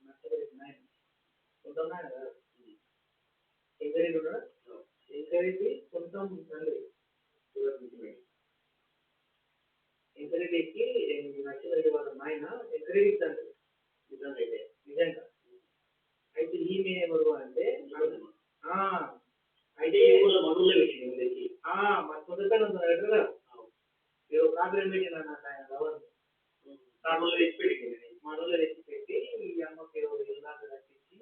నచ్చలేదు సొంతంగా కదా ఎంకరేజ్ కూడా ఎంకరేజ్ సొంతం తండ్రి ఎంకరేజ్ ఎక్కి నచ్చలేదు వాళ్ళ నాయన ఎంకరేజ్ తండ్రి నిజంగా అయితే నిజంగా అయితే ఈమె ఎవరు అంటే అయితే మనుల్లో పెట్టింది మా సొంతకాలం కదా ఏదో కాపురం పెట్టిన ఆయన లవర్ కానులో తెచ్చి పెట్టింది మనలో తెచ్చి పెట్టి ఈ అమ్మకి ఏదో ఇల్లాక కట్టించి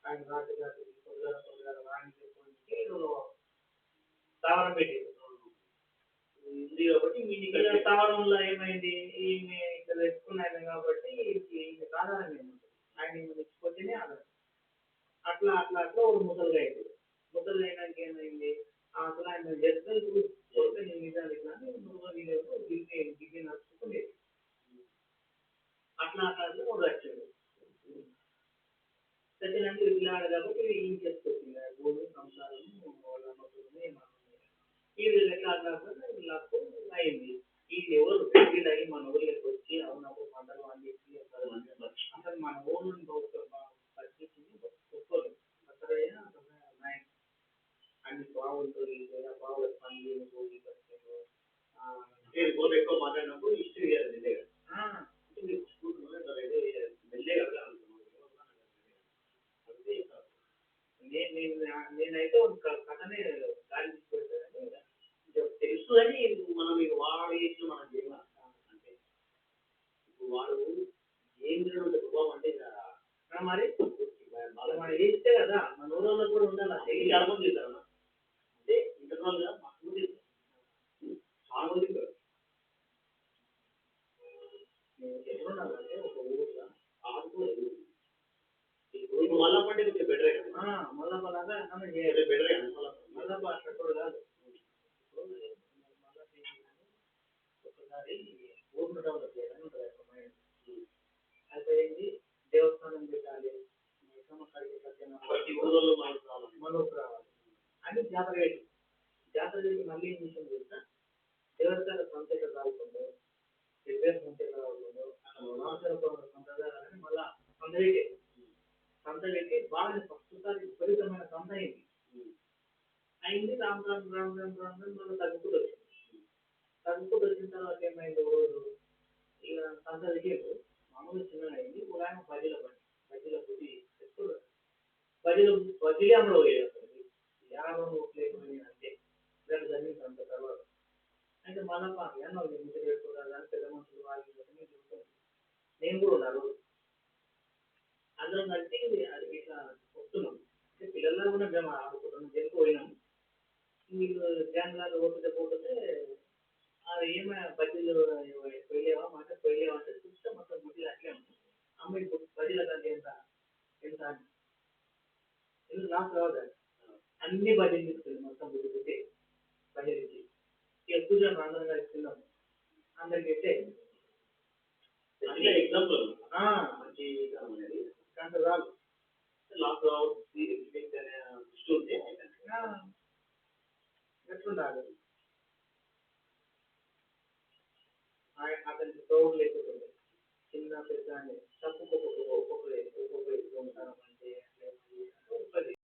ఆయన రాత్రి రాత్రి పొద్దుగా వాణి చెప్పుకోనికి స్థావరం పెట్టింది ఇది కాబట్టి మీ స్థావరంలో ఏమైంది ఈమె ఇక్కడ తెచ్చుకున్నాను కాబట్టి ఈమె ఆధారం ఏముంటుంది ఆయన తెచ్చిపోతేనే ఆధారం అట్లా అట్లా అట్లా ఒక ముసలిగా అయింది ముసలి అయినాక ఏమైంది అసలు ఆయన జస్ట్ చూస్తే నేను నిజానికి గిడ్డి నడుచుకునేది అట్లా అట్లా ఒక వచ్చాడు సత్యనారాయణ పిల్లాడు కాబట్టి ఏం చేసుకొచ్చింది భూమి సంసారం వాళ్ళ అమ్మకుని ఇది ఎట్లా అట్లా నాకు అయింది ఇది ఎవరు పెళ్ళి అయ్యి మన ఊళ్ళకి వచ్చి అవునప్పుడు పంటలు అని చెప్పి అసలు మన ఊళ్ళని పరిస్థితిని ఒప్పుకోలేదు అసలైనా అన్ని బావులతో బావుల పని పోయి పోతే ఎక్కువ మాట్లాడినప్పుడు హిస్టరీ నేనైతే ఒక కథనే గాలి తీసుకొచ్చాను తెలుసు అని మనం ఇక వాడు చేసిన మనం చేయాలి అంటే ఇప్పుడు వాడు ఏం తినడం స్వభావం అంటే మరి మనం చేస్తే కదా మన ఊళ్ళో కూడా ఉండాలి చాలా మంది చేస్తారు అంటే ఇంటర్నల్గా మాకు చాలా మంది ఎక్కడున్నానంటే ఒక ఊళ్ళో ఆడుకోలేదు ఇప్పుడు మల్లప్ప అంటే కొంచెం బెటరే కదా మల్లప్ప లాగా బెటరే కదా మల్లప్ప అక్కడ కాదు ఒకసారి ఊరిని డెవలప్ చేయాలని ఉంటుంది మైండ్ అయితే ఏంటి దేవస్థానం పెట్టాలి ప్రతి ఊళ్ళో మనోకు రావాలి అని జాతర పెట్టి జాతర చేసి మళ్ళీ ఏం విషయం చేస్తా దేవస్థాన సంతక రాకుండా రిపేర్ సంతక రాకుండా సంప్రదాయాలని మళ్ళా సంత పెట్టి బాగా ప్రస్తుతానికి విపరీతమైన సంత అయింది అయింది రామ్ రామ్ రామ్ రామ్ రామ్ రామ్ మళ్ళీ తగ్గుకుంటూ వచ్చింది తగ్గుకుంటూ వచ్చిన తర్వాత ఏమైంది రోజు ఇక సంత దగ్గర మామూలు చిన్నగా అయింది ఒక ఆయన బజ్జీల పొడి తెచ్చుకోలేదు బజ్జీలే అమ్మలో పోయేది అసలు యాభై లేకపోయింది అంటే రెండు జరిగింది అంత తర్వాత అయితే మళ్ళీ అన్న ఇంటి పెట్టుకోవాలి అని పెద్ద మనుషులు వాళ్ళు నేను కూడా ఉన్నారు అందరం కలిసి అది ఇట్లా వస్తున్నాం పిల్లల్లో కూడా మేము ఆడుకుంటున్నాం వెళ్ళిపోయినాం వీళ్ళు జాన్లాగా పోతే అది ఏమైనా బజ్జీలు పోయలేవా మాట పోయలేవా అంటే చూస్తే మొత్తం బుద్ధి అట్లే ఉంటుంది అమ్మాయి బజ్జీల కంటే ఎంత ఎంత ఎందుకు లాస్ రావద్దు అన్ని బజ్జీలు తీసుకెళ్ళి మొత్తం బుద్ధి బజ్జీలు ఇచ్చి ఇక కూర్చొని అందరం కలిసి తిన్నాం అందరికి అయితే ఎగ్జాంపుల్ మంచి అనేది కంటే రాదు లాస్ రావద్దు దృష్టి ఉంటే ఎట్లుండాలి అతనికి తోడు లేకపోతే చిన్న పెద్ద తప్పు ఒక్కొక్కరు ఒక్కొక్కరు ఉంటారు అంటే